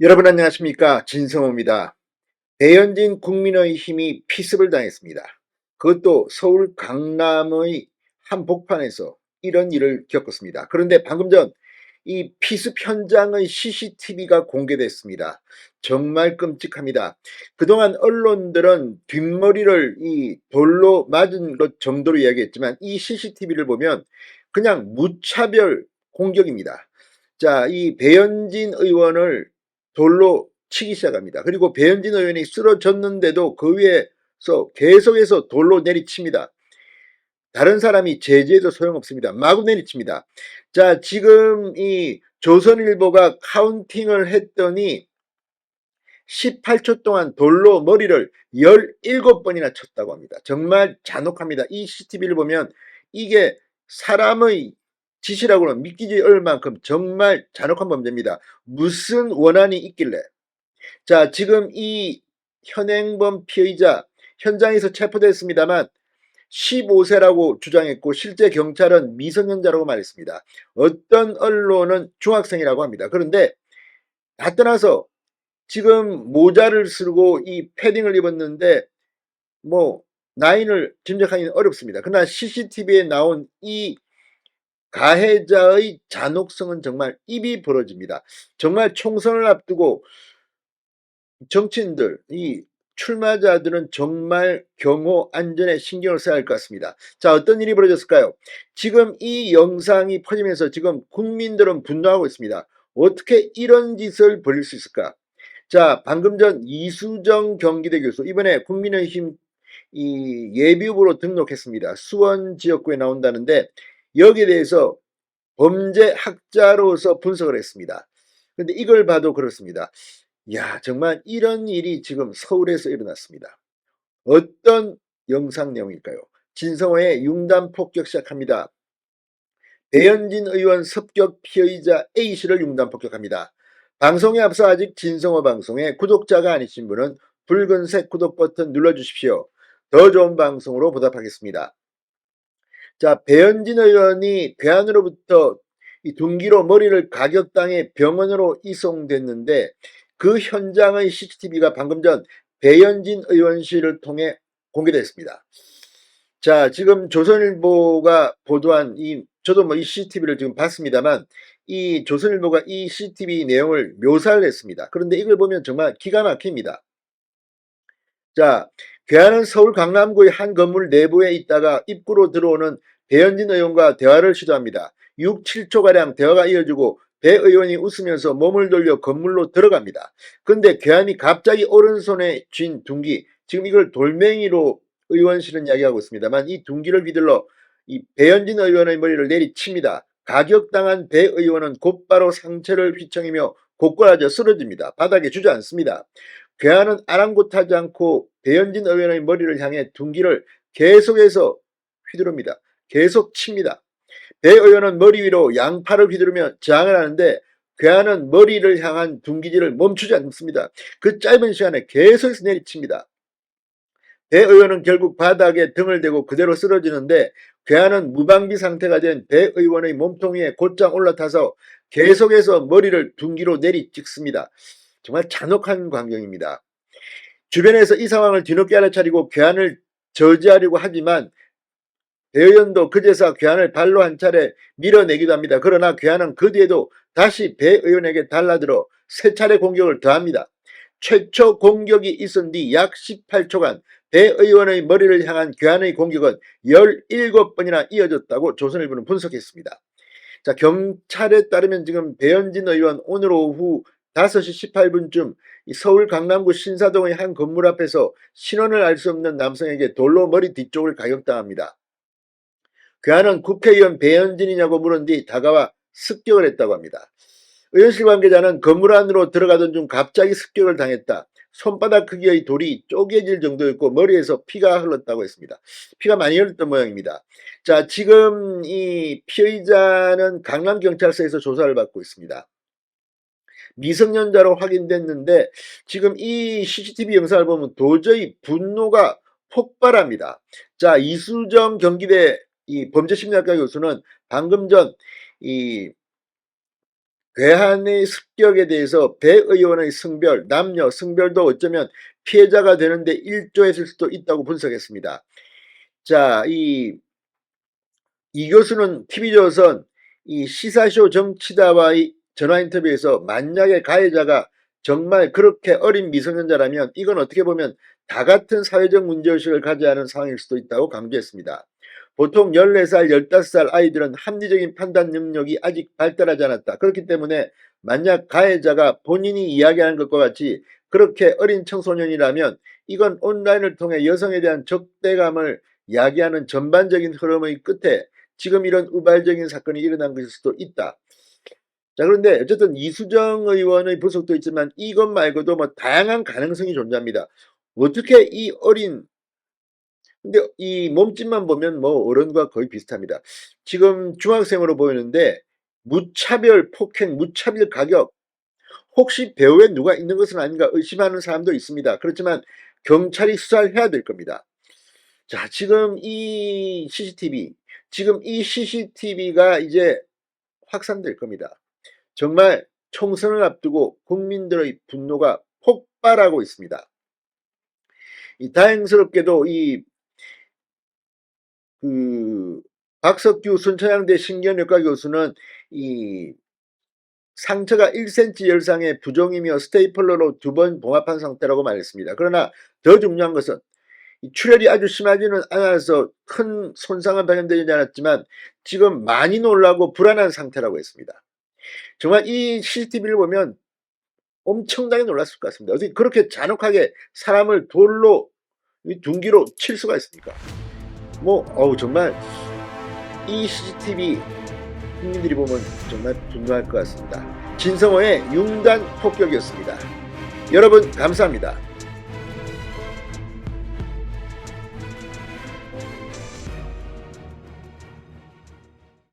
여러분 안녕하십니까? 진성호입니다. 배현진 국민의힘이 피습을 당했습니다. 그것도 서울 강남의 한복판에서 이런 일을 겪었습니다. 그런데 방금 전 이 피습 현장의 CCTV가 공개됐습니다. 정말 끔찍합니다. 그동안 언론들은 뒷머리를 이 돌로 맞은 것 정도로 이야기했지만 이 CCTV를 보면 그냥 무차별 공격입니다. 자, 이 배현진 의원을 돌로 치기 시작합니다. 그리고 배현진 의원이 쓰러졌는데도 그 위에서 계속해서 돌로 내리칩니다. 다른 사람이 제지해도 소용없습니다. 마구 내리칩니다. 자, 지금 이 조선일보가 카운팅을 했더니 18초 동안 돌로 머리를 17번이나 쳤다고 합니다. 정말 잔혹합니다. 이 CCTV를 보면 이게 사람의 짓이라고는 믿기지 않을 만큼 정말 잔혹한 범죄입니다. 무슨 원한이 있길래. 자, 지금 이 현행범 피의자 현장에서 체포됐습니다만 15세라고 주장했고 실제 경찰은 미성년자라고 말했습니다. 어떤 언론은 중학생이라고 합니다. 그런데 다 떠나서 지금 모자를 쓰고 이 패딩을 입었는데 뭐 나이를 짐작하기는 어렵습니다. 그러나 CCTV에 나온 이 가해자의 잔혹성은 정말 입이 벌어집니다. 정말 총선을 앞두고 정치인들, 이 출마자들은 정말 경호 안전에 신경을 써야 할 것 같습니다. 자, 어떤 일이 벌어졌을까요? 지금 이 영상이 퍼지면서 지금 국민들은 분노하고 있습니다. 어떻게 이런 짓을 벌일 수 있을까? 자, 방금 전 이수정 경기대 교수, 이번에 국민의힘 이 예비후보로 등록했습니다. 수원 지역구에 나온다는데 여기에 대해서 범죄 학자로서 분석을 했습니다. 근데 이걸 봐도 그렇습니다. 야, 정말 이런 일이 지금 서울에서 일어났습니다. 어떤 영상 내용일까요? 진성호의 융단 폭격 시작합니다. 배현진 의원 습격 피의자 A씨를 융단 폭격합니다. 방송에 앞서 아직 진성호 방송에 구독자가 아니신 분은 붉은색 구독 버튼 눌러주십시오. 더 좋은 방송으로 보답하겠습니다. 자, 배현진 의원이 괴한으로부터 이 둔기로 머리를 가격당해 병원으로 이송됐는데 그 현장의 CCTV가 방금 전 배현진 의원실을 통해 공개됐습니다. 자, 지금 조선일보가 보도한 저도 뭐 이 CCTV를 지금 봤습니다만 이 조선일보가 이 CCTV 내용을 묘사를 했습니다. 그런데 이걸 보면 정말 기가 막힙니다. 자, 괴한은 서울 강남구의 한 건물 내부에 있다가 입구로 들어오는 배현진 의원과 대화를 시도합니다. 6, 7초가량 대화가 이어지고 배 의원이 웃으면서 몸을 돌려 건물로 들어갑니다. 근데 괴한이 갑자기 오른손에 쥔 둔기, 지금 이걸 돌멩이로 의원실은 이야기하고 있습니다만 이 둔기를 휘둘러 이 배현진 의원의 머리를 내리칩니다. 가격당한 배 의원은 곧바로 상체를 휘청이며 곧고라져 쓰러집니다. 바닥에 주저앉습니다. 괴한은 아랑곳하지 않고 배현진 의원의 머리를 향해 둔기를 계속해서 휘두릅니다. 계속 칩니다. 배 의원은 머리 위로 양팔을 휘두르며 저항을 하는데 괴한은 머리를 향한 둔기질을 멈추지 않습니다. 그 짧은 시간에 계속해서 내리칩니다. 배 의원은 결국 바닥에 등을 대고 그대로 쓰러지는데 괴한은 무방비 상태가 된 배 의원의 몸통 위에 곧장 올라타서 계속해서 머리를 둔기로 내리찍습니다. 정말 잔혹한 광경입니다. 주변에서 이 상황을 뒤늦게 알아차리고 괴한을 저지하려고 하지만 배 의원도 그제서 괴한을 발로 한 차례 밀어내기도 합니다. 그러나 괴한은 그 뒤에도 다시 배 의원에게 달라들어 세 차례 공격을 더합니다. 최초 공격이 있은 뒤 약 18초간 배 의원의 머리를 향한 괴한의 공격은 17번이나 이어졌다고 조선일보는 분석했습니다. 자, 경찰에 따르면 지금 배현진 의원 오늘 오후 5시 18분쯤 서울 강남구 신사동의 한 건물 앞에서 신원을 알 수 없는 남성에게 돌로 머리 뒤쪽을 가격당합니다. 괴한은 국회의원 배현진이냐고 물은 뒤 다가와 습격을 했다고 합니다. 의원실 관계자는 건물 안으로 들어가던 중 갑자기 습격을 당했다. 손바닥 크기의 돌이 쪼개질 정도였고 머리에서 피가 흘렀다고 했습니다. 피가 많이 흘렀던 모양입니다. 자, 지금 이 피의자는 강남경찰서에서 조사를 받고 있습니다. 미성년자로 확인됐는데 지금 이 CCTV 영상을 보면 도저히 분노가 폭발합니다. 자, 이수정 경기대 이 범죄심리학과 교수는 방금 전 이 괴한의 습격에 대해서 배 의원의 성별, 남녀 성별도 어쩌면 피해자가 되는데 일조했을 수도 있다고 분석했습니다. 자, 이 교수는 TV조선 이 시사쇼 정치다와의 전화 인터뷰에서 만약에 가해자가 정말 그렇게 어린 미성년자라면 이건 어떻게 보면 다 같은 사회적 문제의식을 가져야 하는 상황일 수도 있다고 강조했습니다. 보통 14살, 15살 아이들은 합리적인 판단 능력이 아직 발달하지 않았다. 그렇기 때문에 만약 가해자가 본인이 이야기하는 것과 같이 그렇게 어린 청소년이라면 이건 온라인을 통해 여성에 대한 적대감을 야기하는 전반적인 흐름의 끝에 지금 이런 우발적인 사건이 일어난 것일 수도 있다. 자, 그런데 어쨌든 이수정 의원의 분석도 있지만 이것 말고도 뭐 다양한 가능성이 존재합니다. 어떻게 이 어린, 근데 이 몸집만 보면 뭐 어른과 거의 비슷합니다. 지금 중학생으로 보이는데 무차별 폭행, 무차별 가격, 혹시 배후에 누가 있는 것은 아닌가 의심하는 사람도 있습니다. 그렇지만 경찰이 수사를 해야 될 겁니다. 자, 지금 이 CCTV가 이제 확산될 겁니다. 정말 총선을 앞두고 국민들의 분노가 폭발하고 있습니다. 다행스럽게도 박석규 순천향대 신경외과 교수는 이 상처가 1cm 열상의 부종이며 스테이플러로 2번 봉합한 상태라고 말했습니다. 그러나 더 중요한 것은 출혈이 아주 심하지는 않아서 큰 손상은 발견되지 않았지만 지금 많이 놀라고 불안한 상태라고 했습니다. 정말 이 CCTV를 보면 엄청나게 놀랐을 것 같습니다. 어떻게 그렇게 잔혹하게 사람을 돌로 둔기로 칠 수가 있습니까? 정말 이 CCTV 국민들이 보면 정말 분노할 것 같습니다. 진성호의 융단 폭격이었습니다. 여러분 감사합니다.